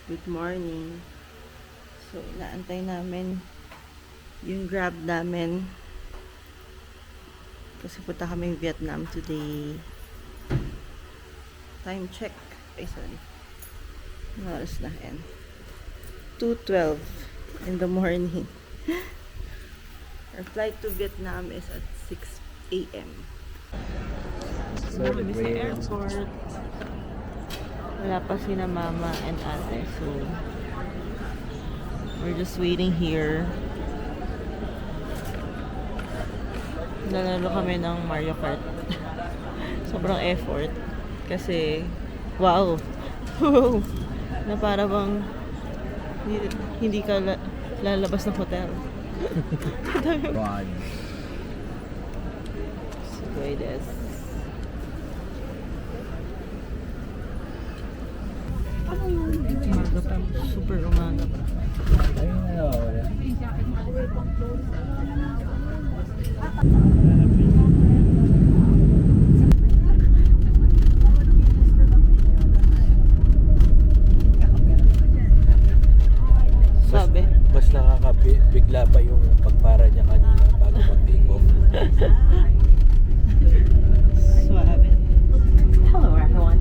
Good morning. So, inaantay namin yung Grab namin. Kasi punta kaming Vietnam today. Time check. Ay, sorry. Ano oras na yan? 2:12 in the morning. Our flight to Vietnam is at 6 a.m. Kami sa airport. Wala pa sina mama and ate. So, we're just waiting here. Nalalo kami ng Mario Kart. Sobrang effort. Kasi, wow! Na para bang hindi ka lalabas ng hotel. God. Sugoi desu. Umaga pa. Super umaga pa. Ayun na wala. Sabi. Mas nakakabigla pa yung pagpara niya kanina bago mag-take off. Suave. Hello everyone.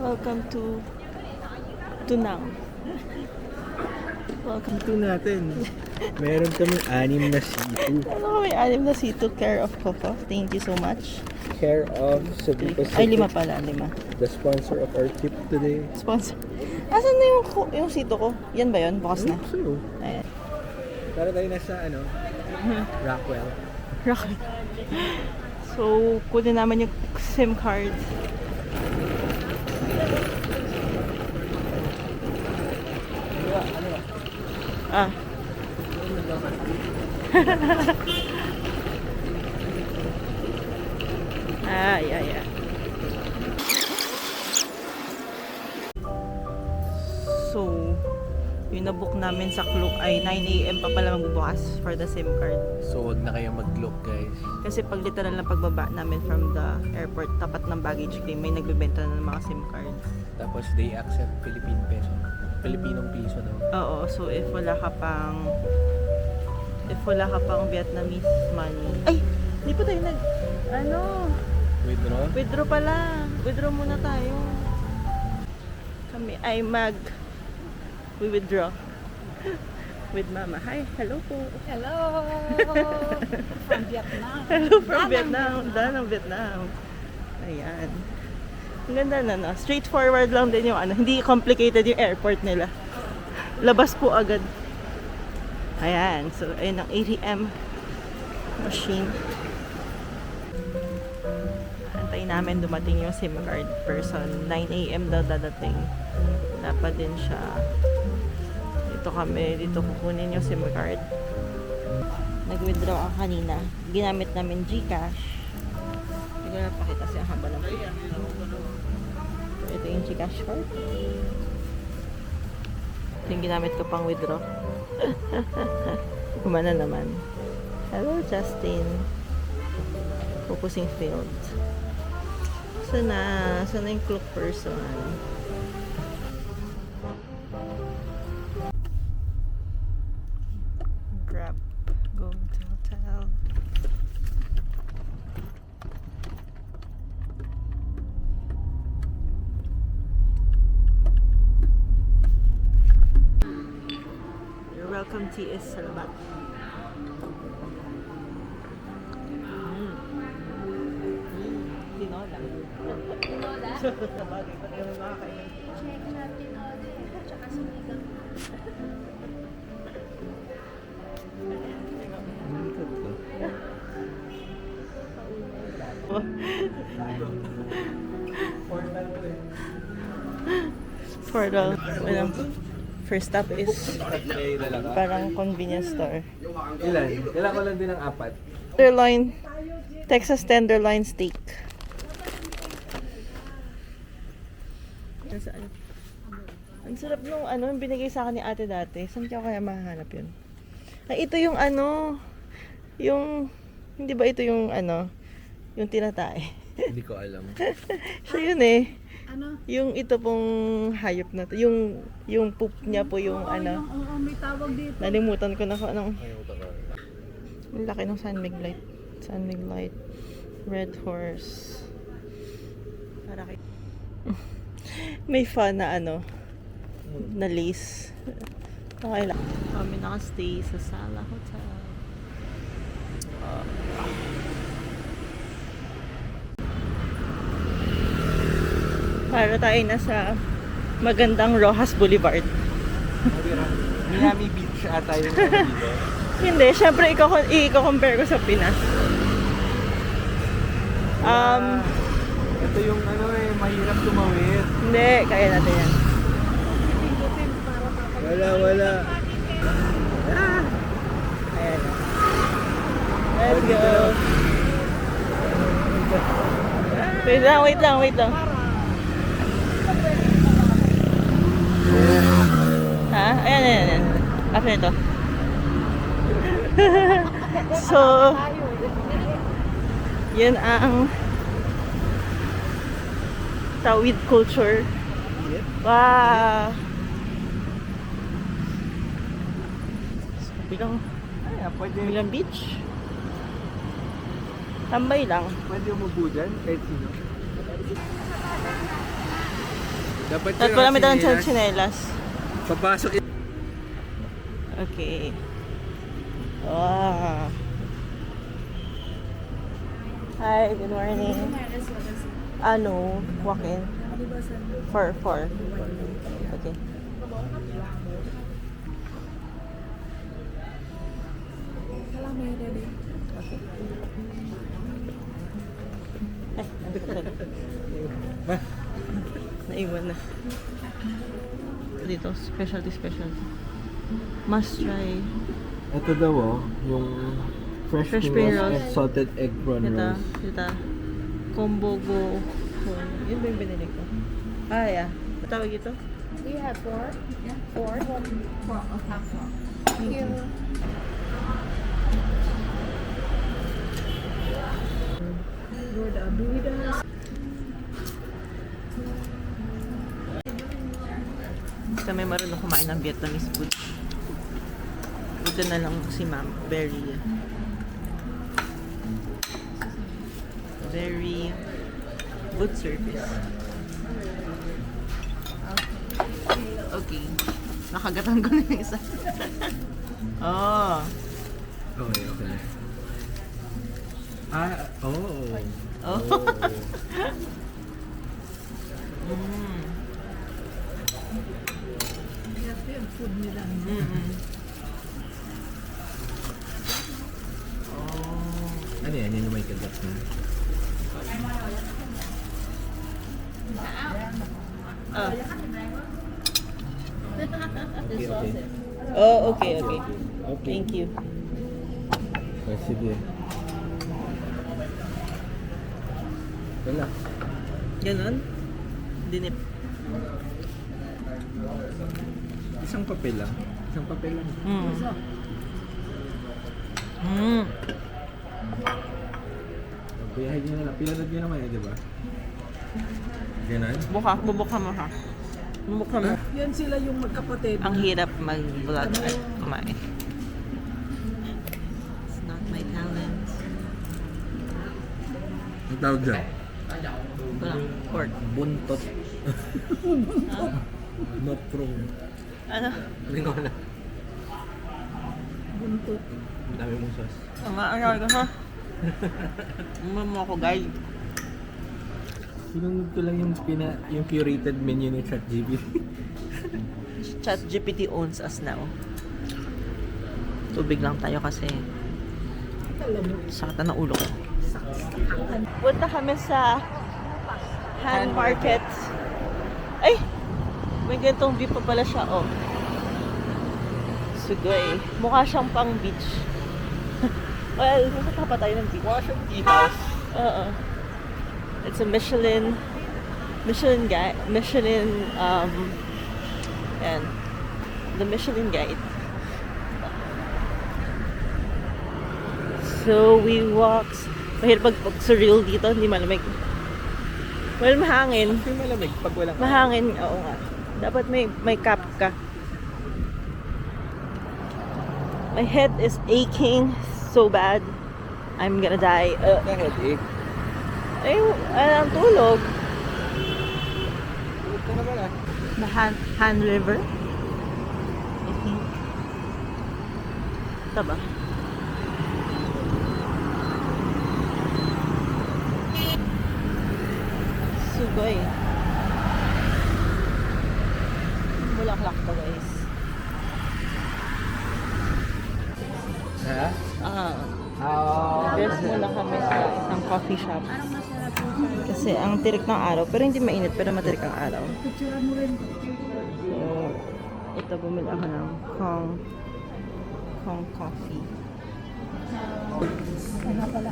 Welcome to Tunang. Welcome Ito natin. Meron kami 6 na situ. Ano kami, 6 na situ, care of Coco. Thank you so much. Care of Cebu Pacific. Ay, 5 pala, 5. The sponsor of our trip today. Sponsor. Asan na yung sito ko? Yan ba yun? Bukas na. So, Ayan. para tayo nasa Rockwell. Rocket. So, kunin naman yung SIM card. Ah. Yeah. So, yung nabook namin sa Klook ay 9 a.m. pa pala magbubukas for the SIM card. So, wag na kayo mag-look, guys. Kasi pag literal na pagbaba namin from the airport, tapat ng baggage claim, may nagbebenta na ng mga SIM cards. Tapos, they accept Philippine peso. Filipinong piso daw. Oo, so if wala ka pang Vietnamese money. Ay, hindi pa tayo Withdraw? withdraw pala. Withdraw muna tayo. Kami ay we withdraw. With mama. Hi, hello po. Hello from Vietnam. Hello from Vietnam. Danang Vietnam. Ayan. Ang ganda na, no? Straightforward lang din yung hindi complicated yung airport nila. Labas po agad. Ayan. So, ayun ang ATM machine. Antayin namin dumating yung SIM card person. 9 a.m. daw dadating. Dapat din siya. Dito kukunin yung SIM card. Nag-withdraw ako kanina. Ginamit namin GCash. Hindi ko na pakita siya haba ng pila. Ito yung GCash card. Ito yung ginamit ko pang withdraw. Kumana naman. Hello, Justin. Focusing field. Sana yung Klook person. Grab. Go to hotel. You're welcome, TS. Salamat. Tinola. Tinola? Sabagay, pati yung makakain. Check na tinola. Tsaka sinigang. Portal. Well, first stop is parang convenience store. Ilan? Kailangan ko lang din ng 4. Tenderloin. Texas tenderloin steak. Nasaan? Ang sarap nung yung binigay sa akin ni ate dati. Saan ko kaya mahanap yun? Ay, ito yung yung, hindi ba ito yung Yung tinatay. Hindi ko alam. Siya yun eh. Ano? Yung ito pong hayop na to. Yung poop niya po yung ano. Oo, may tawag dito. Nalimutan ko na kung anong. Ayaw ko ka. Ang laki ng San Miguel Light. San Miguel Light. Red horse. Para kay... May fun na ano. Na lace. Okay lang. Kami nakastay sa Sala Hotel. Para tayo nasa magandang Rojas Boulevard. Miami Beach ata yung ano dito. Hindi, syempre i-compare ko sa Pinas. Ito yung ano eh, mahirap tumawid. Hindi, kaya natin yan. Wala. Ayan. Let's go. Wait lang. Ha? Ayan. After ito. So, yun ang Tawid culture. Wow! Bilang beach. Tambay lang. Pwede umupo dyan kahit sino. Dapat At wala may dalang tsinelas. Papasok Okay. Wow. Hi, good morning. Ano, walk-in? For. Okay. Okay. Ay, nandito ka rin. Ba? Naiwan na. Dito, specialty. Must try. Ito daw yung fresh Fresh spring spring rolls rolls. and salted egg prawn rolls. Dito. Combo go. Yun ba yung binili ko? Ah, yeah. Matawag ito? Do you have 4? Yeah. 4? 4. I'll have 4. Thank you. Kami marunong kumain ng Vietnamese food. Ito na lang si ma'am. Very good service. Okay. Nakagatan ko na yung isa. Oh. Okay. Oh. Mm. Ano yan? Yan yung may kagat na. Ah. Okay. Oh, okay. Okay. Thank you. Oh, sige. Wala. Ganon? Dinip. Isang papel lang. Biyahe nyo na lang. Pinanood nyo naman di ba? Ganon? Bubuka mo ha. Bubuka mo. Yan sila yung magkapatid. Ang hirap mag-vlog at kumain. It's not my talent. Ang tawag dyan? Wala. Pork. Buntot. Not prong. Ano? Lingona. Buntot. Ang dami mong sauce. Ano ka ha? Umam mo ako guys. Sinunod ko lang yung curated menu ni ChatGPT. ChatGPT owns us now. Tubig lang tayo kasi sakit na ulo ko. Punta kami sa hand market. Ay! May ganitong view pa pala siya, oh. Sugoy. Mukha siyang pang beach. Well, nasa pa tayo ng beach. Mukha siyang tea house. Oo. It's a Michelin, and the Michelin Guide. So we walked Mahirap pag surreal dito, hindi malamig. Well, mahangin. Kasi malamig pag walang Mahangin, oo nga. Dapat may cap ka. My head is aching so bad. I'm gonna die. na headache. Ay, ang tulog. Tulog ka naman ah. The Han River. I think. Ito ba? Sugoy. Bulaklak to, guys. Ha? Rest muna kami sa isang coffee shop. Parang masarap yung siya. Kasi ang tirik ng araw, pero hindi mainit, pero matirik ang araw. Picture mo rin. So, ito bumili ako ng Kong coffee. Ano pala?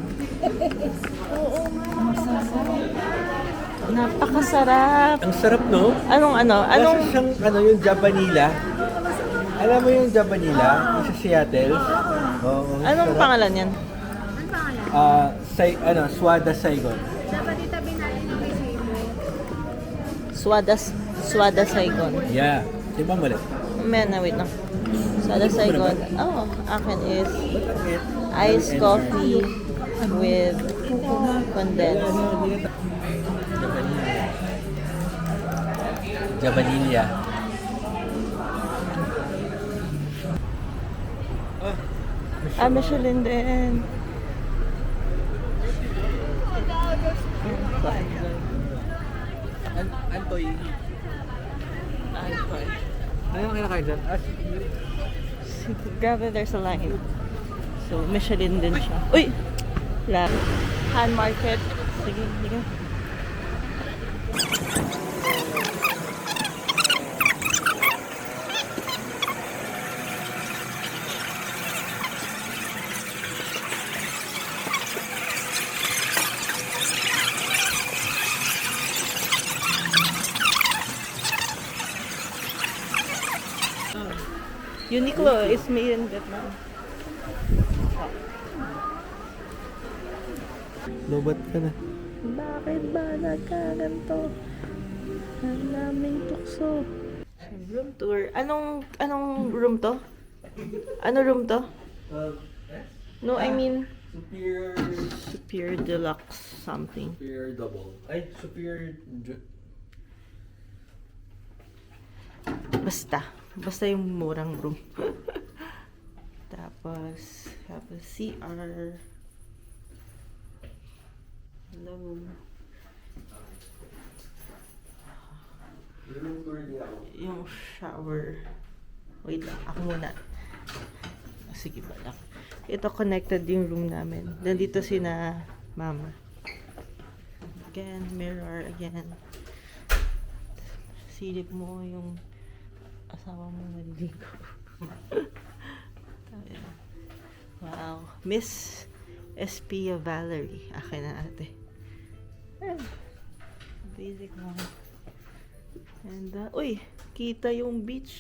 Napakasarap. Ang sarap, no? Anong Lasa siyang, yung Japanila. Alam mo yung Japanila? Yung sa Seattle? Oo. Anong sarap. pangalan yan? Ano pangalan? Swada Saigon. Dapat itabi natin yung resibo. Swada Saigon. Yeah. Di ba mali? Wait lang. Swada Saigon. Oh, akin is Ba't ang it? iced coffee with condensed. Japanila. Michelin din. Antoy. Ano yung kinakain dyan? Grabe, there's a line. So, Michelin din siya. Uy! Han Market. Sige, sige. Uniqlo is made in Vietnam. Lobat ka na. Bakit ba nagkaganto? Ang daming tukso. Room tour. Anong room to? Ano room to? No, I mean Superior Deluxe something. Superior double. Ay, superior... Basta yung murang room. Tapos, have a CR. Hello. Yung shower. Wait lang, ako muna. Sige ba lang. Ito connected yung room namin. Nandito sina mama. Again, mirror again. Silip mo yung asawa mo naliligo. Wow. Miss Espia Valerie. Akin na ate. Basic lang. And, uy, kita yung beach.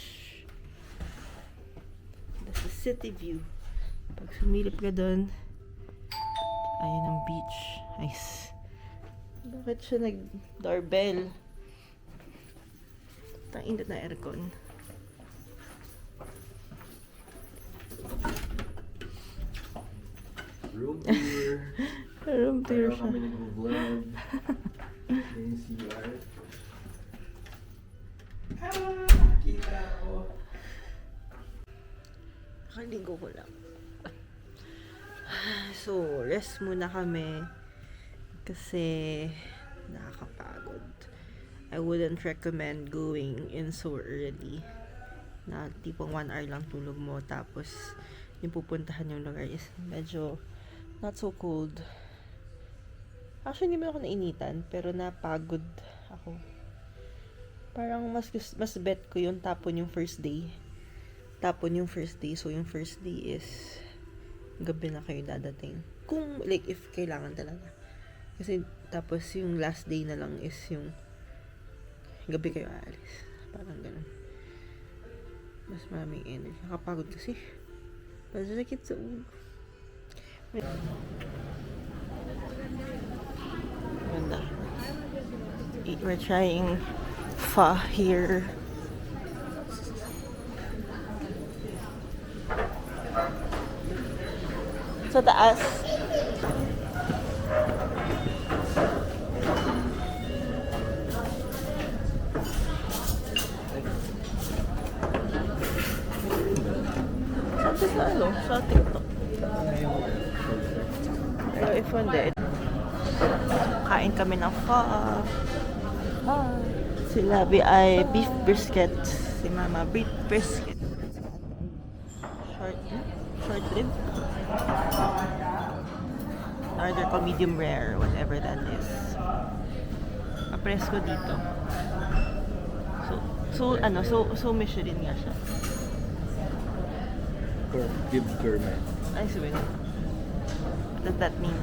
That's the city view. Pag sumilip ka doon, ayun ang beach. Nice. Bakit siya nag-doorbell? Tainit na aircon. Room tour. Room tour siya. Kami nag-vlog. Yung CR. Kita ko. Nakaligo ko lang. So, rest muna kami. Kasi nakakapagod. I wouldn't recommend going in so early. Na tipong 1 hour lang tulog mo. Tapos, yung pupuntahan yung lugar is medyo not so cold. Actually, hindi mo ako nainitan. Pero napagod ako. Parang mas bet ko yung tapon yung first day. So, yung first day is gabi na kayo dadating. Kung, like, if kailangan talaga. Kasi, tapos yung last day na lang is yung gabi kayo aalis. Parang ganun. Mas maraming energy. Nakapagod kasi. Masakit sa ulo. We're trying pho here. Sa taas. Sabi sa ano? Sa TikTok. Pero if hindi, kain kami ng pho. Si Labi ay beef brisket. Si Mama beef brisket. Short rib. Order ko medium rare, whatever that is. Apresko dito. So Michelin nga siya. Give gourmet. Ay, sabi. What does that mean?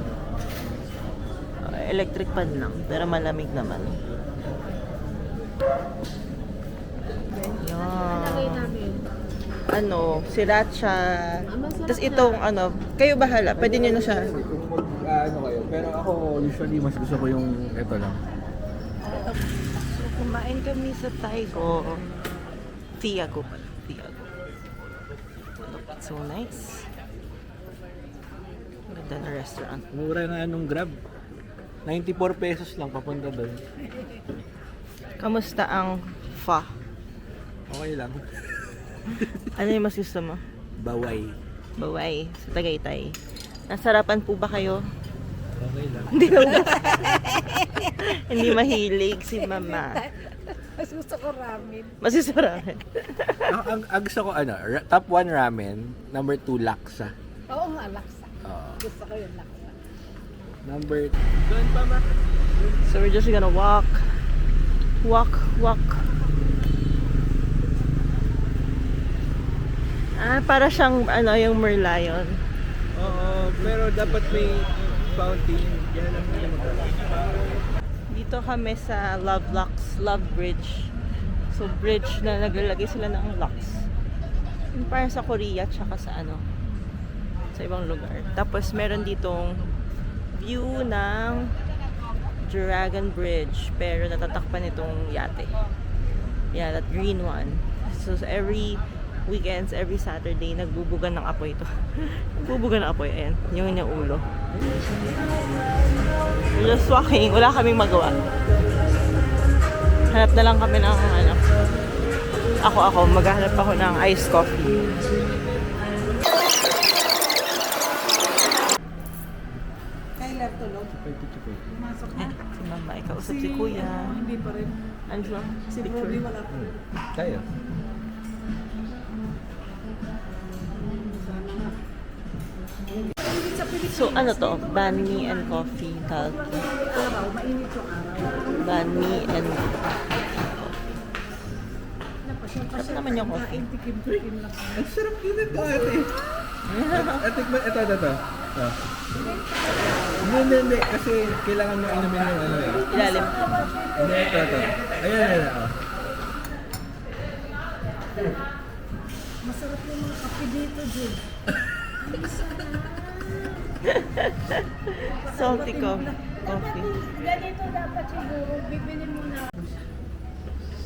Electric pan lang, pero malamig naman. Lagay Yan. namin. Ano, sriracha. Tapos itong ano, kayo bahala. Pwede nyo na siya. Kung ano kayo. Pero ako usually mas gusto ko yung ito lang. So, kumain kami sa Taigo. Tiago pala. Tiago. Look, so nice. Ganda na restaurant. Mura na anong Grab. 94 pesos lang papunta doon. Kamusta ang pho? Okay lang. Ano yung mas gusto mo? Baway. Baway sa Tagaytay. Nasarapan po ba kayo? Okay lang. Hindi ba? Hindi mahilig si Mama. Mas gusto ko ramen. Masisarapan. ang gusto ko ano, top 1 ramen, number 2 laksa. Oo nga, laksa. Oo. Gusto ko yung laksa. Number doon pa ma. So we're just gonna walk. Para siyang ano, yung Merlion. Oo, pero dapat may fountain. Yan ang hindi Dito kami sa Love Locks, Love Bridge. So bridge na naglalagay sila ng locks. Yung parang sa Korea tsaka sa ano, sa ibang lugar. Tapos meron ditong view ng Dragon Bridge, pero natatakpan itong yate. Yeah, that green one. So every weekends, every Saturday, nagbubugan ng apoy ito. Nagbubugan ng apoy, ayan. Yung inyong ulo. We're just walking. Wala kaming magawa. Hanap na lang kami ng ano. Ako, maghahanap ako ng iced coffee. Kailan tulog? Pumasok na? Si Mama, ikausap si Kuya. Hindi pa rin. Ano siya? Si Picture. Brody wala pa. tayo. Sa So ano to? Banh mi and coffee. Talki. araw, mainit yung araw. Banh mi and Napasyal Sarap naman yung coffee. Tikim-tikim lang. Ang sarap din ito ate. Ito. Hindi. Kasi kailangan mo inumin yung ano eh. ilalim. Hindi, ito. Ayan. Masarap yung mga kape dito, Jun. Salty coffee. Ganito dapat siguro, bibili mo na.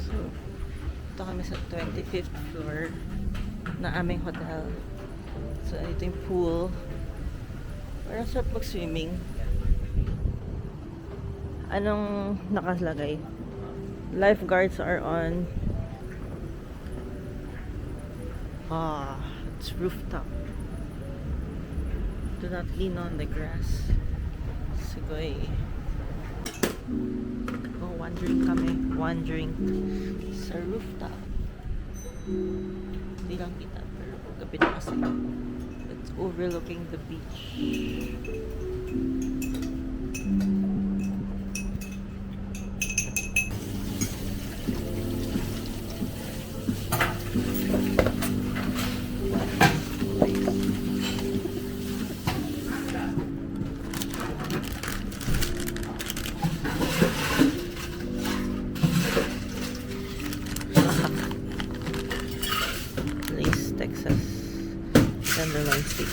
So, ito kami sa 25th floor na aming hotel. So, ito yung pool. Parang sarap mag-swimming. Anong nakalagay? Lifeguards are on. It's rooftop. Do not lean on the grass. Sigoy. Wandering sa rooftop. Hindi lang kita, pero gabi na kasi. It's overlooking the beach. Lace, Texas. Tenderloin steak.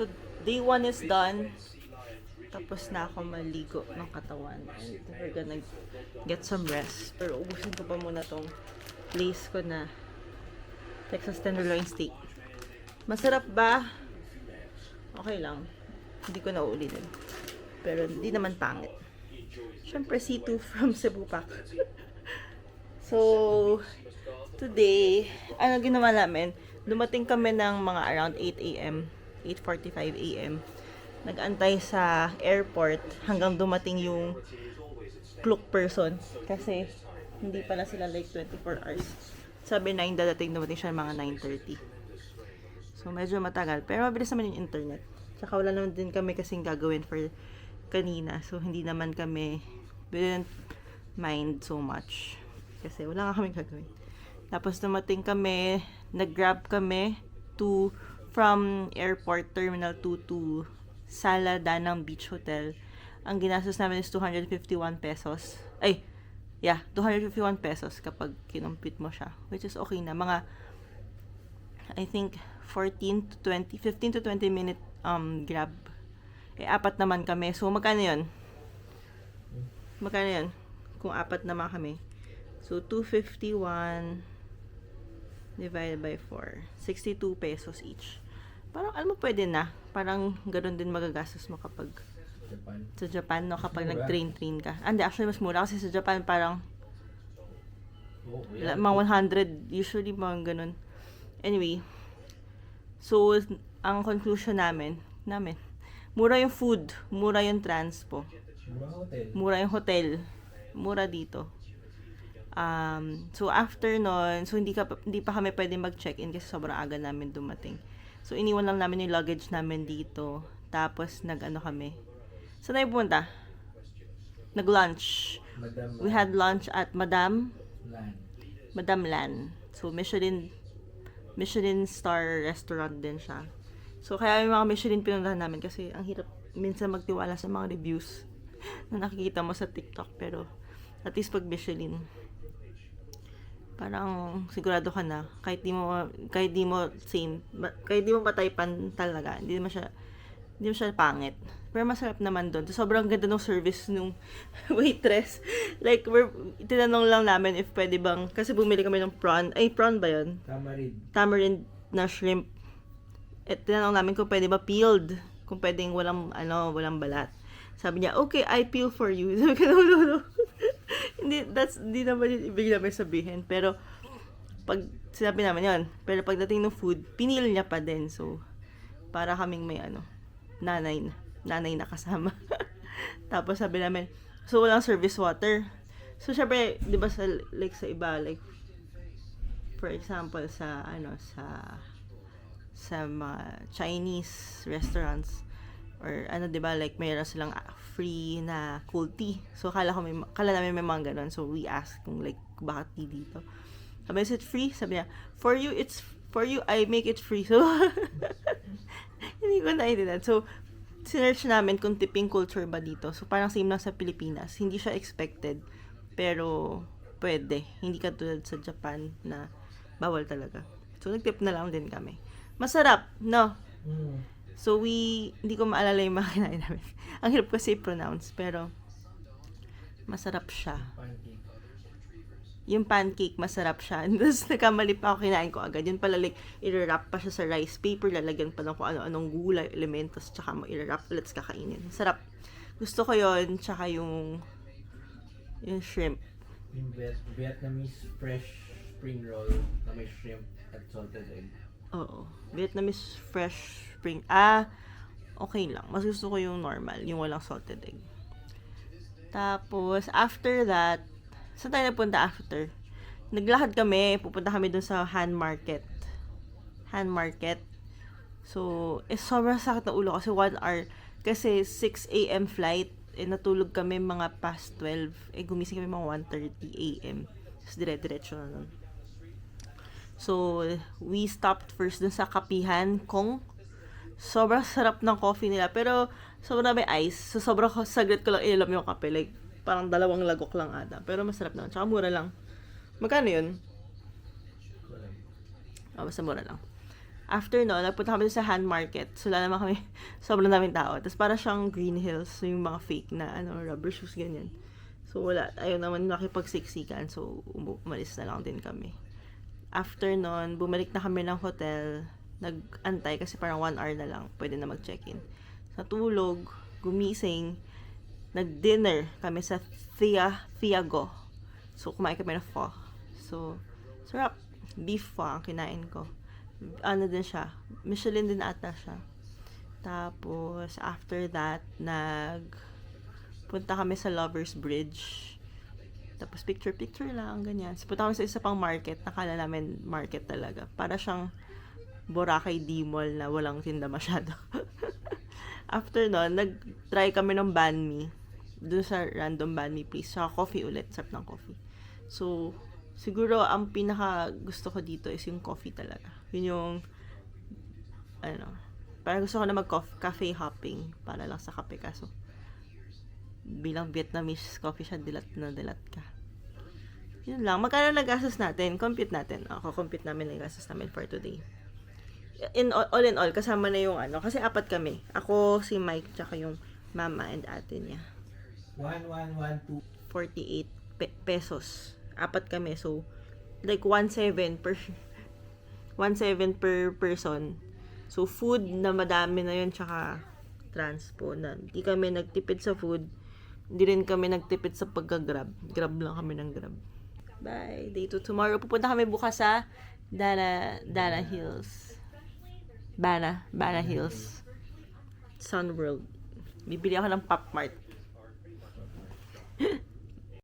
So, day 1 is done. Tapos na ako maligo ng katawan. And we're gonna get some rest. Pero ubusin ko pa muna tong place ko na Texas tenderloin steak. Masarap ba? Okay lang. Hindi ko na uulitin. Pero hindi naman pangit. Siyempre, C2 from Cebu Pack. So, today, ano ginawa namin? Dumating kami ng mga around 8 a.m. 8:45 a.m. Nag-antay sa airport hanggang dumating yung cloak person. Kasi, hindi pala sila like 24 hours. Sabi 9 dumating siya mga 9:30. So, medyo matagal. Pero mabilis naman yung internet. Tsaka wala naman din kami kasing gagawin for kanina. So, hindi naman kami, we didn't mind so much. Kasi wala nga kami gagawin. Tapos dumating kami, nag-grab kami from airport terminal 2 to Sala Danang Beach Hotel. Ang ginastos namin is 251 pesos. 251 pesos kapag kinumpit mo siya. Which is okay na. Mga, I think, 15 to 20 minute grab. Apat naman kami. So, magkano yun? Magkano yun? Kung apat naman kami. So, 251 divided by 4. 62 pesos each. Parang, alam mo, pwede na. Parang, ganoon din magagastos mo kapag sa Japan, no? Kapag nag-train ka. Hindi, actually, mas mura. Kasi sa Japan, parang mga 100. Usually, mga ganun. Anyway. So, ang conclusion namin, mura yung food. Mura yung transpo. Mura yung hotel. Mura dito. So after nun, so hindi pa kami pwede mag-check-in kasi sobrang aga namin dumating. So iniwan lang namin yung luggage namin dito. Tapos nag-ano kami. Saan tayo pumunta? Nag-lunch. We had lunch at Madame Lan. So Michelin star restaurant din siya. So kaya yung mga Michelin pinuntahan namin kasi ang hirap minsan magtiwala sa mga reviews na nakikita mo sa TikTok, pero at least pag Michelin, parang sigurado ka na kahit di mo mataypan talaga, hindi mo siya pangit, pero masarap naman doon. Sobrang ganda ng service nung waitress. Like, tinanong lang namin if pwede bang, kasi bumili kami ng prawn ba yun? Tamarind na shrimp. Tinanong namin kung pwede ba peeled, kung pwedeng walang balat. Sabi niya, okay, I peel for you. Sabi ko, no. Hindi naman yung ibig namin sabihin. Pero, pag sinabi naman yun, pero pagdating ng food, pinil niya pa din. So, para kaming may nanay na kasama. Tapos sabi namin, so walang service water. So, syempre, di ba sa iba, like, for example, sa mga Chinese restaurants, or di ba, like, mayroon silang free na cold tea. So, kala namin may mga ganun. So, we asked kung, like, bakit tea dito. Sabi, is it free? Sabi niya, for you, I make it free. So, hindi ko naiintindihan. So, sinearch namin kung tipping culture ba dito. So, parang same lang sa Pilipinas. Hindi siya expected. Pero, pwede. Hindi katulad sa Japan na bawal talaga. So, nagtip na lang din kami. Masarap, no? So, hindi ko maalala yung mga kinain namin. Ang hirap kasi i-pronounce, pero masarap siya. Yung pancake, masarap siya. Tapos, nakamali pa ako, kinain ko agad. Yun pala, like, i-wrap pa siya sa rice paper, lalagyan pa lang kung ano-anong gulay, elementos, tsaka mo i-wrap, let's kakainin. Sarap. Gusto ko yun, tsaka yung shrimp. Yung Vietnamese fresh spring roll na may shrimp at salted egg. Oo. Vietnamese fresh spring. Okay lang. Mas gusto ko yung normal, yung walang salted egg. Tapos, after that, saan tayo napunta after? Naglakad kami, pupunta kami dun sa Han Market. So, sobrang sakit na ulo kasi 1 hour. Kasi 6 a.m. flight. Natulog kami mga past 12. Gumising kami mga 1:30 a.m. Tapos dire-diretso na nun. So, we stopped first dun sa Kapihan Kong. Sobrang sarap ng coffee nila. Pero, sobrang may ice. So, sobrang saglit ko lang inilam yung kape. Like, parang 2 lagok lang ata. Pero masarap naman. Tsaka mura lang. Magkano yun? Basta mura lang. After no, nagpunta kami sa hand market. So, wala naman kami, sobrang daming tao. Tapos, para siyang Green Hills, so yung mga fake na, rubber shoes, ganyan. So, wala, ayaw naman nakipagsiksikan. So, umalis na lang din kami. After nun, bumalik na kami ng hotel. Nag-antay kasi parang 1 hour na lang. Pwede na mag-check-in. Natulog, gumising, nag-dinner kami sa Thiago. So, kumain kami ng pho. So, sarap. Beef pho ang kinain ko. Ano din siya. Michelin din ata siya. Tapos, after that, punta kami sa Lover's Bridge. Tapos, picture-picture lang, ganyan. So, punta kami sa isa pang market. Nakala namin market talaga. Para siyang Boracay D-Mall na walang tinda masyado. After nun, nag-try kami ng banh mi. Doon sa random banh mi place. Saka coffee ulit. Sarap ng coffee. So, siguro, ang pinaka gusto ko dito is yung coffee talaga. Yun yung, parang gusto ko na mag-cafe hopping para lang sa kape. Kaso, bilang Vietnamese coffee siya, dilat na dilat ka. Yun lang. Magkano nagastos natin? Compute natin. Compute namin ang gastos namin for today. All in all, kasama na yung kasi 4 kami. Ako, si Mike, tsaka yung mama and ate niya. 1,112. 48 pesos. 4 kami. So, like 1,700 per person. So, food na madami na yun, tsaka transpo na. Hindi kami nagtipid sa food. Hindi rin kami nagtipid sa pagka-grab. Grab lang kami ng grab. Bye. Day 2 tomorrow. Pupunta kami bukas sa Dana Hills. Bana Hills. Sun World. Bibili ako ng Pop Mart.